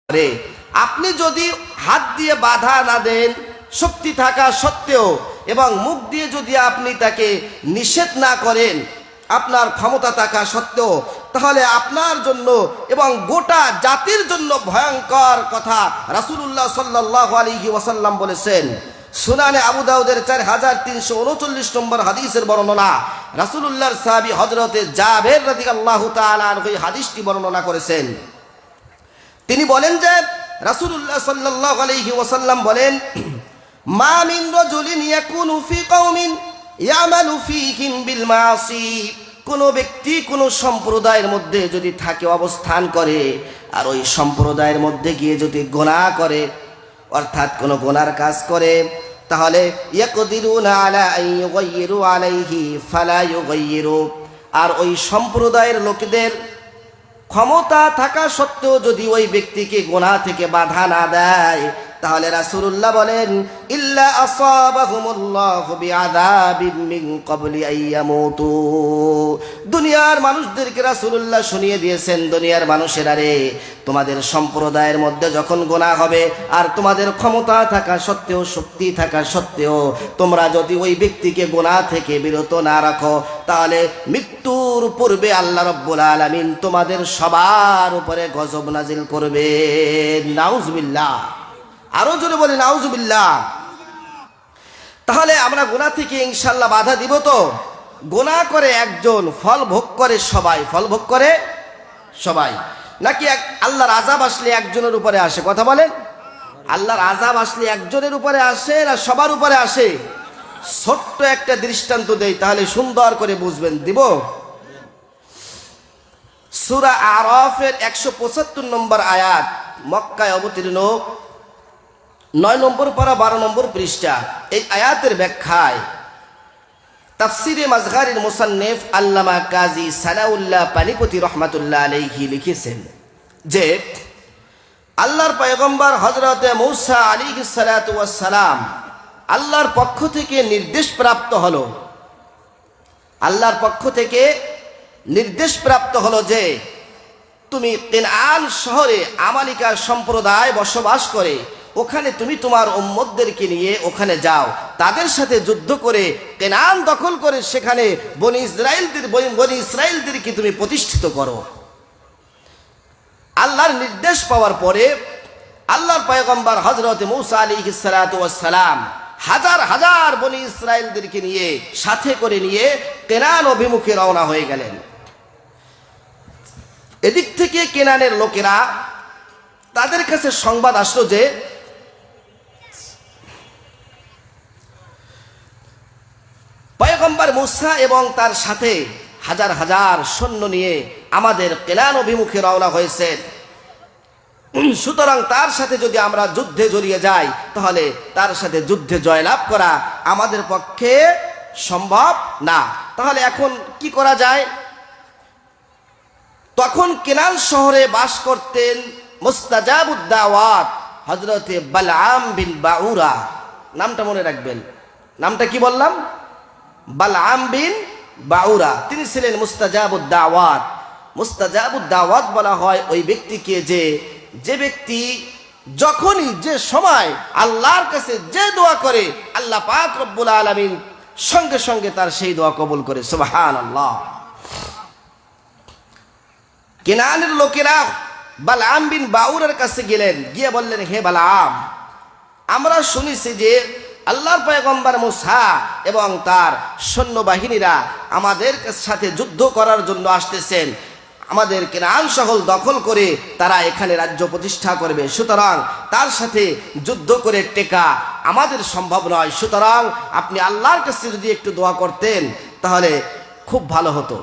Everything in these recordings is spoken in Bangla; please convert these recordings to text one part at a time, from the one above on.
করে। আপনি যদি হাত দিয়ে বাধা না দেন শক্তি থাকা সত্ত্বেও, এবং মুখ দিয়ে যদি আপনি তাকে নিষেধ না করেন আপনার ক্ষমতা থাকা সত্ত্বেও, তাহলে আপনার জন্য এবং গোটা জাতির জন্য ভয়ঙ্কর কথা রাসূলুল্লাহ সাল্লাল্লাহু আলাইহি ওয়াসাল্লাম বলেছেন। সুনানে আবু দাউদের 4339 নম্বর হাদিসের বর্ণনা, রাসূলুল্লাহর সাহাবী হযরতে জাবের রাদিয়াল্লাহু তাআলা আনহু এই হাদিসটি বর্ণনা করেছেন। তিনি বলেন যে রাসূলুল্লাহ সাল্লাল্লাহু আলাইহি ওয়াসাল্লাম বলেন, মা মিন রাজুলিন ইয়াকুনু ফি কওমিন ইয়ামালু ফীহিম বিল মাআসি, কোন ব্যক্তি কোন সম্প্রদায়ের মধ্যে যদি থাকে, অবস্থান করে, আর ওই সম্প্রদায়ের মধ্যে গিয়ে যদি গুনাহ করে, অর্থাৎ কোন গুনার কাজ করে, তাহলে ইয়াকদিরুনা আলা আন ইউগাইয়িরু আলাইহি ফালা ইউগাইয়িরু, আর ওই সম্প্রদায়ের লোকেদের ক্ষমতা থাকা সত্ত্বেও যদি ওই ব্যক্তিকে গুনাহ থেকে বাধা না দেয়, তাহলে রাসূলুল্লাহ বলেন, ইল্লা আসাবাহুমুল্লাহু বিআযাবিম মিন ক্বাবলি আইয়ামুতু। দুনিয়ার মানুষদেরকে রাসূলুল্লাহ শুনিয়ে দিয়েছেন, দুনিয়ার মানুষেরা রে, তোমাদের সম্প্রদায়ের মধ্যে যখন গুনাহ হবে আর তোমাদের ক্ষমতা থাকা সত্ত্বেও, শক্তি থাকা সত্ত্বেও, তোমরা যদি ওই ব্যক্তিকে গুনাহ থেকে বিরত না রাখো, তাহলে মৃত্যুর পূর্বে আল্লাহ রাব্বুল আলামিন তোমাদের সবার উপরে গজব নাজিল করবে। নাউজুবিল্লাহ। আরো জোরে বলি নাউজুবিল্লাহ। তাহলে আমরা গুনাহ থেকে ইনশাআল্লাহ বাধা দিব তো? গুনাহ করে একজন, ফল ভোগ করে সবাই। ফল ভোগ করে সবাই, নাকি আল্লাহর আযাব আসলে একজনের উপরে আসে? কথা বলেন। আল্লাহর আযাব আসলে একজনের উপরে আসে না সবার উপরে আসে? ছোট্ট একটা দৃষ্টান্ত দেই, তাহলে সুন্দর করে বুঝবেন। দিব? সূরা আরাফের 175 নম্বর আয়াত, মক্কায় অবতীর্ণ, 9 নম্বর পারা 12 নম্বর পৃষ্ঠা। এই আয়াতের ব্যাখ্যায় তাফসিরে মাজহারির মুসান্নিফ আল্লামা কাজী সানাউল্লাহ পানিপতি রহমাতুল্লাহ আলাইহি লিখেছেন যে আল্লাহর পয়গম্বর হযরতে মূসা আলাইহিস সালাতু ওয়াস সালাম আল্লাহর পক্ষ থেকে নির্দেশ প্রাপ্ত হলো, আল্লাহর পক্ষ থেকে নির্দেশ প্রাপ্ত হলো যে তুমি কেনান শহরে আমালিকা সম্প্রদায় বসবাস করে, ওখানে তুমি তোমার উম্মতদেরকে নিয়ে ওখানে যাও, তাদের সাথে যুদ্ধ করে কেনান দখল করে সেখানে বনি ইসরাইলদেরকে তুমি প্রতিষ্ঠিত করো। আল্লাহর নির্দেশ পাওয়ার পরে আল্লাহর পয়গম্বর হযরত মূসা আলাইহিস সালাতু ওয়াস সালাম হাজার হাজার বনি ইসরাইলদেরকে নিয়ে সাথে করে নিয়ে কেনান অভিমুখে রওনা হয়ে গেলেন। এদিক থেকে কেনানের লোকেরা, তাদের কাছে সংবাদ আসলো যে পয়গম্বর মূসা এবং তার সাথে হাজার হাজার সৈন্য নিয়ে আমাদের কেনান অভিমুখে রওনা হয়েছে, সুতরাং তার সাথে যদি আমরা যুদ্ধে জড়িয়ে যাই, তাহলে তার সাথে যুদ্ধে জয়লাভ করা আমাদের পক্ষে সম্ভব না। তাহলে এখন কি করা যায়? তখন কেনান শহরে বাস করতেন মুস্তাজাবুদ দাওয়াত হযরতে বালআম বিন বাউরা। নামটা মনে রাখবেন। নামটা কি বললাম? বালআম বিন বাউরা। তিনি ছিলেন মুস্তাজাবুদ দাওয়াত। মুস্তাজাবুদ দাওয়াত বলা হয় ওই ব্যক্তিকে যে ব্যক্তি যখনই যে সময় আল্লাহর কাছে যে দোয়া করে, আল্লাহ পাক রব্বুল আলামিন সঙ্গে সঙ্গে তার সেই দোয়া কবুল করে। সুবহানাল্লাহ। কেনানের লোকেরা বালআম বিন বাউরার কাছে গেলেন, গিয়ে বললেন, হে বালআম, আমরা শুনেছি যে আল্লাহর পয়গম্বর মূসা এবং তার সৈন্যবাহিনীরা আমাদের সাথে যুদ্ধ করার জন্য আসতেছেন, আমাদের কেনান শহর দখল করে তারা এখানে রাজ্য প্রতিষ্ঠা করবে, সুতরাং তার সাথে যুদ্ধ করে টেকা আমাদের সম্ভব নয়, সুতরাং আপনি আল্লাহর কাছে যদি একটু দোয়া করতেন তাহলে খুব ভালো হতো।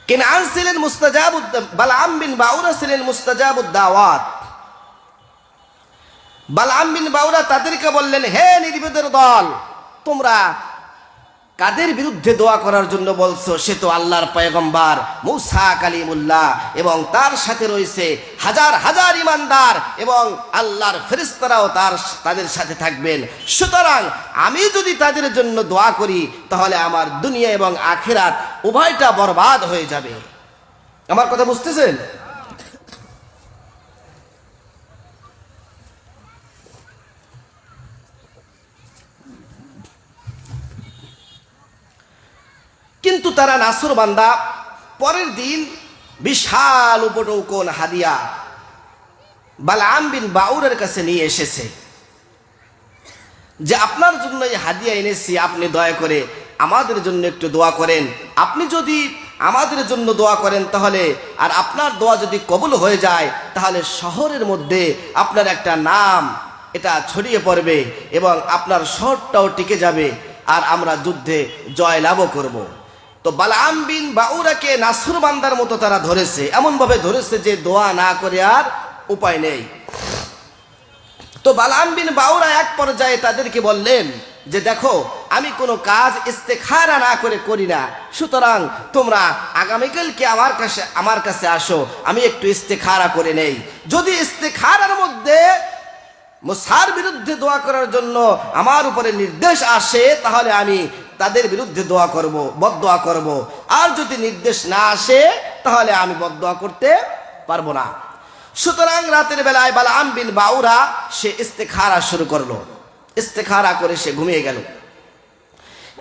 কেনান ছিলেন মুস্তাজাবুদ, বালআম বিন বাউরা ছিলেন মুস্তাজাবুদ দাওয়াত। বালআম বিন বাউরা তাদেরকে বললেন, হে নির্বোধের দল, তোমরা কাদের বিরুদ্ধে দোয়া করার জন্য বলছো? সে তো আল্লাহর পয়গম্বর মূসা কালিমুল্লাহ, এবং তার সাথে রয়েছে হাজার হাজার ইমানদার, এবং আল্লাহর ফেরেশতারাও তাদের সাথে থাকবেন, সুতরাং আমি যদি তাদের জন্য দোয়া করি তাহলে আমার দুনিয়া এবং আখিরাত উভয়টা বরবাদ হয়ে যাবে। আমার কথা বুঝতেছেন? কিন্তু তারা নাছরবান্দা পরের দিন বিশাল উপঢৌকন হাদিয়া বালআম বিন বাউরের কাছে নিয়ে এসেছে যে আপনার জন্য এই হাদিয়া এনেছি, আপনি দয়া করে আমাদের জন্য একটু দোয়া করেন। আপনি যদি আমাদের জন্য দোয়া করেন তাহলে, আর আপনার দোয়া যদি কবুল হয়ে যায়, তাহলে শহরের মধ্যে আপনার একটা নাম এটা ছড়িয়ে পড়বে এবং আপনার শহরটাও টিকে যাবে, আর আমরা যুদ্ধে জয়লাভও করব। তো বালআম বিন বাউরাকে নাছরবান্দার মতো তারা ধরেছে, এমনভাবে ধরেছে যে দোয়া না করে আর উপায় নেই। তো বালআম বিন বাউরা এক পর্যায়ে তাদেরকে বললেন যে দেখো, আমি কোনো কাজ ইস্তেখারা না করে করি না, সুতরাং তোমরা আগামীকালকে আমার কাছে আসো, আমি একটু ইস্তেখারা করে নেই। যদি ইস্তেখারার মধ্যে মুসার বিরুদ্ধে দোয়া করার জন্য আমার উপরে নির্দেশ আসে, তাহলে আমি তাদের বিরুদ্ধে দোয়া করব, বদদোয়া করব। আর যদি নির্দেশ না আসে, তাহলে আমি বদদোয়া করতে পারবো না। সুতরাং রাতের বেলায় বালআম বিন বাউরা সে ইস্তেখারা শুরু করলো। ইস্তেখারা করে সে ঘুমিয়ে গেল।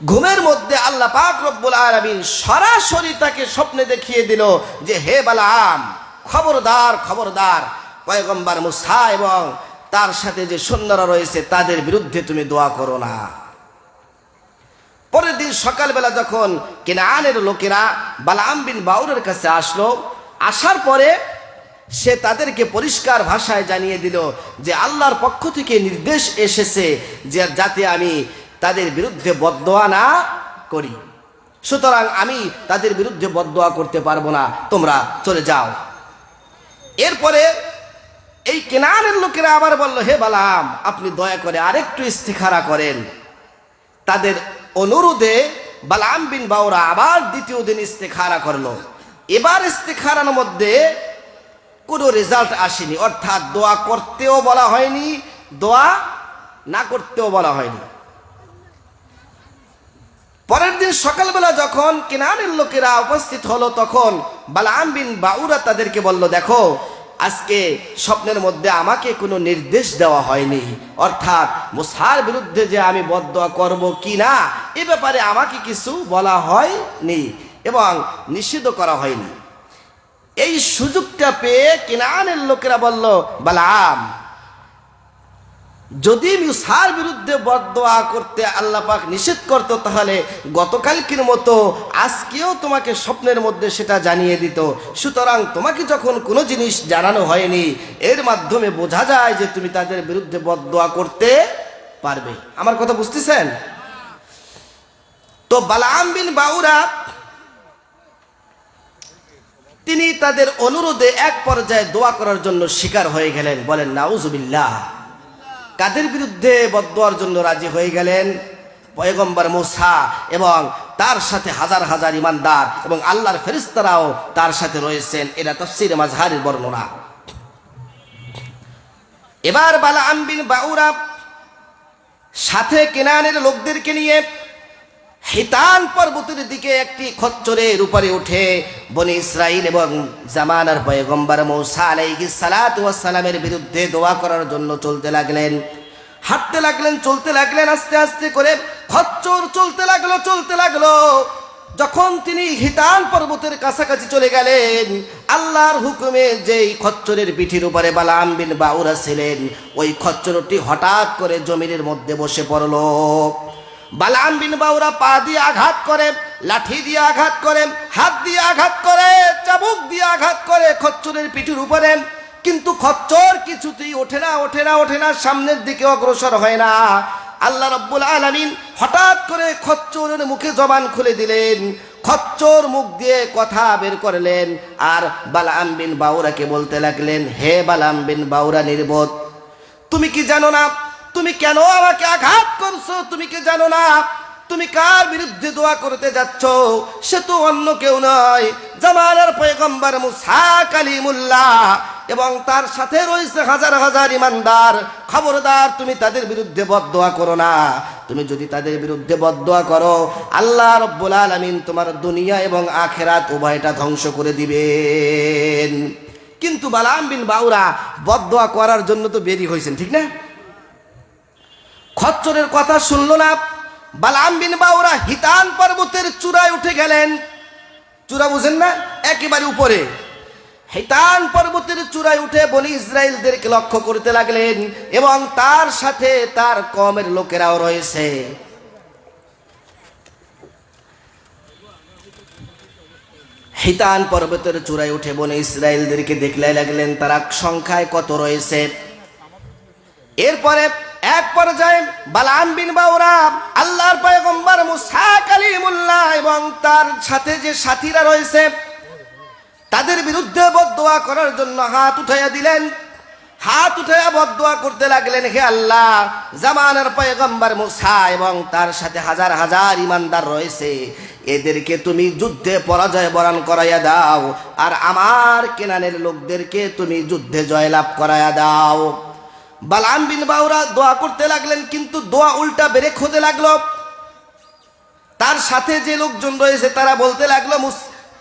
ঘুমের মধ্যে আল্লাহ পাক রব্বুল আলামিন সরাসরি তাকে স্বপ্নে দেখিয়ে দিল যে হে বালআম, খবরদার খবরদার, পয়গম্বর মুসা এবং তার সাথে যে সৈন্যরা রয়েছে তাদের বিরুদ্ধে তুমি দোয়া করো না। পরের দিন সকালবেলা যখন কেনানের লোকেরা বালআম বিন বাউরের কাছে আসলো, আসার পরে সে তাদেরকে পরিষ্কার ভাষায় জানিয়ে দিল যে আল্লাহর পক্ষ থেকে নির্দেশ এসেছে যে যাতে আমি তাদের বিরুদ্ধে বদদোয়া না করি, সুতরাং আমি তাদের বিরুদ্ধে বদদোয়া করতে পারবো না, তোমরা চলে যাও। এরপরে এই কেনানের লোকেরা আবার বলল, হে বালআম, আপনি দয়া করে আরেকটু ইস্তেখারা করেন। তাদের অনুরোধে বালআম বিন বাউরা আবার দ্বিতীয় দিন ইস্তেখারা করলো। এবার ইস্তেখারার মধ্যে কোনো রেজাল্ট আসেনি, অর্থাৎ দোয়া করতেও বলা হয়নি, দোয়া না করতেও বলা হয়নি। পরের দিন সকালবেলা যখন কেনানের লোকেরা উপস্থিত হলো, তখন বালআম বিন বাউরা তাদেরকে বলল, দেখো, আজকে স্বপ্নের মধ্যে আমাকে কোনো নির্দেশ দেওয়া হয়নি, অর্থাৎ মুসার বিরুদ্ধে যে আমি বদদোয়া করব কি না, এ ব্যাপারে আমাকে কিছু বলা হয়নি এবং নিষিদ্ধ করা হয়নি। এই সুযোগটা পেয়ে কেনানের লোকেরা বলল, বালআম, যদি মুসার বিরুদ্ধে বদদোয়া করতে আল্লাহ পাক নিষেধ করত, তাহলে গতকালকের মতো আজকেও তোমাকে স্বপ্নের মধ্যে সেটা জানিয়ে দিত। সুতরাং তোমাকে যখন কোনো জিনিস জানানো হয়নি, এর মাধ্যমে বোঝা যায় যে তুমি তাদের বিরুদ্ধে বদদোয়া করতে পারবে। আমার কথা বুঝতেছেন? তো বালআম বিন বাউরা তিনি তাদের অনুরোধে এক পর্যায়ে দোয়া করার জন্য স্বীকার হয়ে গেলেন। বলেন নাউজুবিল্লাহ। কাদের বিরুদ্ধে বদদোয়ার জন্য রাজি হয়ে গেলেন? পয়গম্বর মুসা এবং তার সাথে হাজার হাজার ইমানদার এবং আল্লাহর ফেরেশতারাও তার সাথে রয়েছেন। এটা তাফসীরে মাজহারের বর্ণনা। এবার বালআম বিন বাউরা সাথে কেনানের লোকদেরকে নিয়ে হিতান পর্বতের দিকে একটি খচ্চরের উপরে উঠে বনি ইসরাইল এবং জামানার পয়গম্বর মুসা আলাইহিস সালাতু ওয়াস সালামের বিরুদ্ধে দোয়া করার জন্য চলতে লাগলেন, হাঁটতে লাগলেন, চলতে লাগলেন। আস্তে আস্তে করে খচ্চর চলতে লাগলো। যখন তিনি হিতান পর্বতের কাছাকাছি চলে গেলেন, আল্লাহর হুকুমে যেই খচ্চরের পিঠির উপরে বালআম বিন বাউরা ছিলেন, ওই খচ্চরটি হঠাৎ করে জমিনের মধ্যে বসে পড়ল। বালআম বিন বাউরা পা দিয়ে আঘাত করে, লাঠি দিয়ে আঘাত করে, হাত দিয়ে আঘাত করে, চাবুক দিয়ে আঘাত করে খচ্চরের পিঠের উপরে, কিন্তু খচ্চর কিছুতেই ওঠে না, সামনের দিকে অগ্রসর হয় না। আল্লাহ রাব্বুল আলামিন হঠাৎ করে খচ্চরের মুখে জবান খুলে দিলেন, খচ্চর মুখ দিয়ে কথা বের করলেন, আর বালআম বিন বাউরাকে বলতে লাগলেন, হে বালআম বিন বাউরা নির্বোধ, তুমি কি জানো না তুমি কেন আমাকে আঘাত করছো? তুমি কি জানো না তুমি কার বিরুদ্ধে দোয়া করতে যাচ্ছ? সে তো অন্য কেউ নয়, জামানার পয়গম্বর মুসা কালিমুল্লাহ, এবং তার সাথে রয়েছে হাজার হাজার ইমানদার। খবরদার, তুমি তাদের বিরুদ্ধে বদদোয়া করো না। তুমি যদি তাদের বিরুদ্ধে বদদোয়া করো, আল্লাহ রাব্বুল আলামিন তোমার দুনিয়া এবং আখিরাত উভয়টা ধ্বংস করে দিবেন। কিন্তু বালআম বিন বাউরা বদদোয়া করার জন্য তো বেরি হয়েছেন, ঠিক না? খচ্চরের কথা শুনল না, বালাম বিন বাউরা হিতান পর্বতের চূড়ায় উঠে গেলেন। চূড়া বুঝেন না, একেবারে উপরে। হিতান পর্বতের চূড়ায় উঠে বনি ইসরাইলদেরকে লক্ষ্য করতে লাগলেন এবং তার সাথে তার কওমের লোকেরাও রয়েছে। হিতান পর্বতের চূড়ায় উঠে বনি ইসরাইলদেরকে দেখলে লাগলেন তারা সংখ্যায় কত রয়েছে। এরপরে এক পর্যায়ে বালাম বিন বাউরা আল্লাহর পয়গম্বর মুসা কালিমুল্লাহ এবং তার সাথে যে সাথীরা রয়েছে তাদের বিরুদ্ধে বদদোয়া করার জন্য হাত উঠাইয়া দিলেন। হাত উঠাইয়া বদদোয়া করতে লাগলেন, হে আল্লাহ, জামানার পয়গম্বর মুসা এবং তার সাথে হাজার হাজার ইমানদার রয়েছে, এদেরকে তুমি যুদ্ধে পরাজয় বরণ করাইয়া দাও, আর আমার কেনানের লোকদেরকে তুমি যুদ্ধে জয়লাভ করাইয়া দাও। বালাম বিন বাউরা দোয়া করতে লাগলেন, কিন্তু দোয়া উল্টা বেরেক হতে লাগলো। তার সাথে যে লোকজন রয়েছে তারা বলতে লাগলো,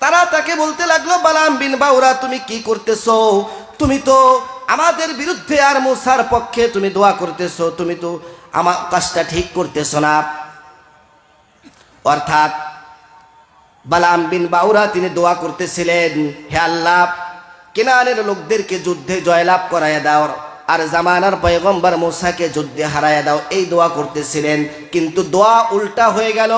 তারা তাকে বলতে লাগলো, বালাম বিন বাউরা তুমি কি করতেছো? তুমি তো আমাদের বিরুদ্ধে আর মুসার পক্ষে তুমি দোয়া করতেছো, তুমি তো আমার কাজটা ঠিক করতেছো না। অর্থাৎ বালাম বিন বাউরা তিনি দোয়া করতেছিলেন, হে আল্লাহ, কেনানের লোকদেরকে যুদ্ধে জয়লাভ করাইয়া দাও আর জামানার পয়গম্বর মুসাকে যুদ্ধে হারাইয়া দাও, এই দোয়া করতেছিলেন। কিন্তু দোয়া উল্টা হয়ে গেল।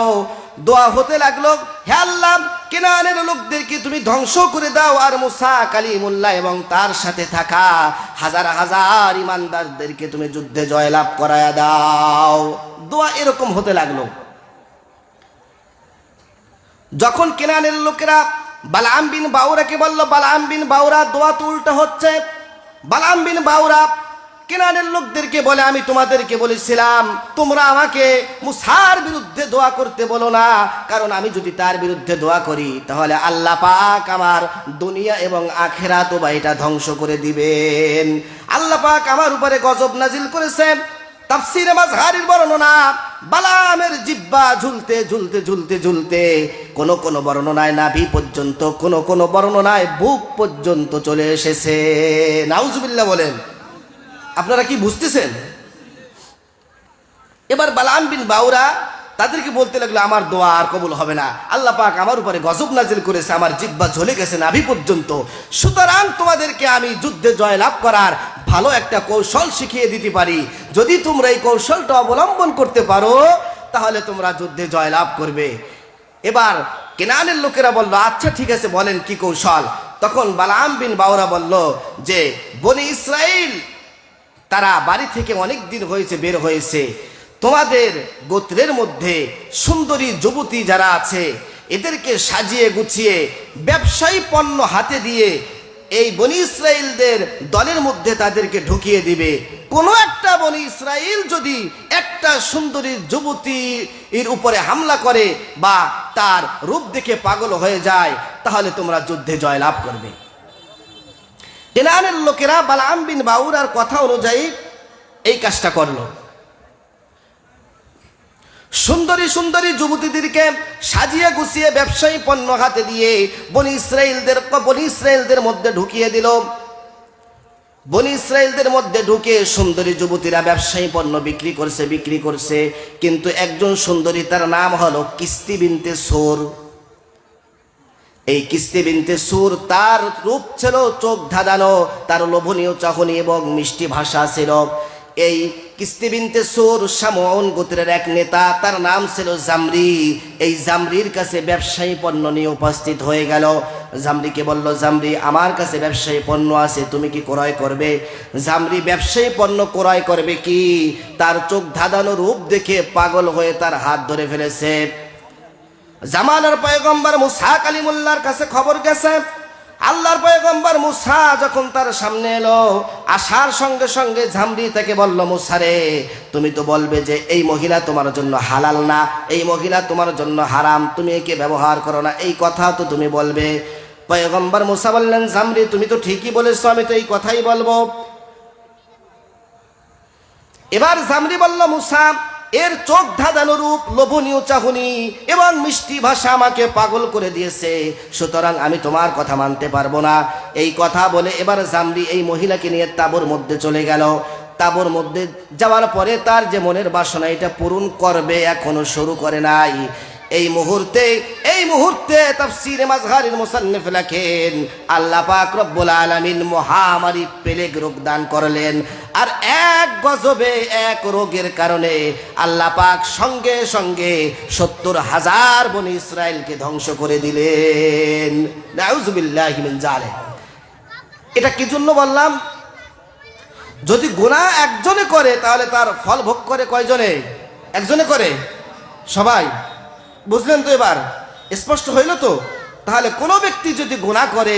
দোয়া হতে লাগলো, হে আল্লাহ, কেনানের লোকদেরকে তুমি ধ্বংস করে দাও আর মুসা কালিমুল্লাহ এবং তার সাথে থাকা হাজার হাজার ইমানদারদেরকে তুমি যুদ্ধে জয়লাভ করাইয়া দাও। দোয়া এরকম হতে লাগলো। যখন কেনানের লোকেরা বালাম বিন বাউরাকে বলল, বালাম বিন বাউরা দোয়া তো উল্টা হচ্ছে। বালাম বিন বাউরা কেনানের লোকদেরকে বলে, আমি তোমাদেরকে বলেছিলাম তোমরা আমাকে মুসার বিরুদ্ধে দোয়া করতে বলো না, কারণ আমি যদি তার বিরুদ্ধে দোয়া করি তাহলে আল্লাহ পাক আমার দুনিয়া এবং আখিরাত এটা ধ্বংস করে দিবেন। আল্লাহ পাক আমার উপরে গজব নাজিল করেছেন। তাফসীরে মাযহারির বর্ণনা, বালামের জিহ্বা ঝুলতে ঝুলতে ঝুলতে ঝুলতে কোন কোন বর্ণনায় নাভি পর্যন্ত, কোন কোন বর্ণনায় বুক পর্যন্ত চলে এসেছে। নাউজুবিল্লাহ বলেন। আপনারা কি বুঝতেছেন? এবার বালাম বিন বাউরা তাদেরকে বলতে লাগলো, আমার দোয়া আর কবুল হবে না, আল্লাহ পাক আমার উপরে গজব নাজিল করেছে, আমার জিহ্বা ঝুলে গেছে নাভি পর্যন্ত। সুতরাং তোমাদেরকে আমি যুদ্ধে জয়লাভ করার ভালো একটা কৌশল শিখিয়ে দিতে পারি। যদি তোমরা এই কৌশলটা অবলম্বন করতে পারো তাহলে তোমরা যুদ্ধে জয়লাভ করবে। এবার কেনানের লোকেরা বলল, আচ্ছা ঠিক আছে, বলেন কি কৌশল? তখন বালাম বিন বাউরা বলল যে, বনি ইসরাইল তারা বাড়ি থেকে অনেক দিন হয়েছে বের হয়েছে, তোমাদের গোত্রের মধ্যে সুন্দরী যুবতী যারা আছে এদেরকে সাজিয়ে গুছিয়ে ব্যবসায়ী পণ্য হাতে দিয়ে এই বনি ইসরাইলদের দলের মধ্যে তাদেরকে ঢুকিয়ে দিবে। কোনো একটা বনি ইসরাইল যদি একটা সুন্দরী যুবতীর উপরে হামলা করে বা তার রূপ দেখে পাগল হয়ে যায় তাহলে তোমরা যুদ্ধে জয়লাভ করবে। কেনানের লোকেরা বালাম বিন বাউরার কথা অনুযায়ী এই কাজটা করলো। সুন্দরী সুন্দরী যুবতীদেরকে সাজিয়ে গুছিয়ে ব্যবসায়ী পণ্য হাতে দিয়ে বনি ইসরাইলদের মধ্যে ঢুকিয়ে দিল। বনি ইসরাইলদের মধ্যে ঢুকে সুন্দরী যুবতীরা ব্যবসায়ী পণ্য বিক্রি করছে। কিন্তু একজন সুন্দরী, তার নাম হলো কিস্তি বিনতে সুর। এই কিস্তি বিনতে সুর, তার রূপ ছিল চোখ ধাঁধানো, তার লোভনীয় চাহনি এবং মিষ্টি ভাষা ছিল। এই কিস্তি বিনতে সুর শামউন গোত্রের এক নেতা, তার নাম ছিল জামরি। এই জামরির কাছে ব্যবসায়ী পণ্য নিয়ে উপস্থিত হয়ে গেল। জামরিকে বলল, জামরি, আমার কাছে ব্যবসায়ী পণ্য আছে, তুমি কি ক্রয় করবে? জামরি ব্যবসায়ী পণ্য ক্রয় করবে কি, তার চোখ ধাঁধানো রূপ দেখে পাগল হয়ে তার হাত ধরে ফেলেছে। জামানার পয়গম্বর মুসা কালিমুল্লাহর কাছে খবর গেছে। আল্লাহর পয়গম্বর মুসা যখন তার সামনে এলো, আসার সঙ্গে সঙ্গে জামরি তাকে বলল, মুসা রে, তুমি তো বলবে যে এই মহিলা তোমার জন্য হালাল না, এই মহিলা তোমার জন্য হারাম, তুমি একে ব্যবহার করো না, এই কথা তো তুমি বলবে। পয়গম্বর মুসা বললেন, জামরি, তুমি তো ঠিকই বলেছো, আমি তো এই কথাই বলবো। এবার জামরি বলল, মুসা, এর চোখ ধাঁধানো রূপ, লোভনীয় চাহনি এবং মিষ্টি ভাষা আমাকে পাগল করে দিয়েছে, সুতরাং আমি তোমার কথা মানতে পারবো না। এই কথা বলে এবার জামরি এই মহিলাকে নিয়ে তাঁবুর মধ্যে চলে গেল। তাঁবুর মধ্যে যাওয়ার পরে তার যে মনের বাসনা এটা পূরণ করবে, এখনো শুরু করে নাই। এই মুহূর্তে তাফসীরে মাজহারির মুসান্নিফ লেখেন আল্লাহ পাক রব্বুল আলামিন মহামারী প্লেগ রোগ দান করলেন। আর এক গজবে, এক রোগের কারণে আল্লাহ পাক সঙ্গে সঙ্গে ৭০,০০০ বনি ইসরায়েলকে ধ্বংস করে দিলেন। নাউযুবিল্লাহি মিন যালিক। এটা কি জন্য বললাম? যদি গুনাহ একজনে করে তাহলে তার ফল ভোগ করে কয়জনে? একজনে করে সবাই। বুঝলেন তো? এবার স্পষ্ট হইল তো? তাহলে কোনো ব্যক্তি যদি গুনাহ করে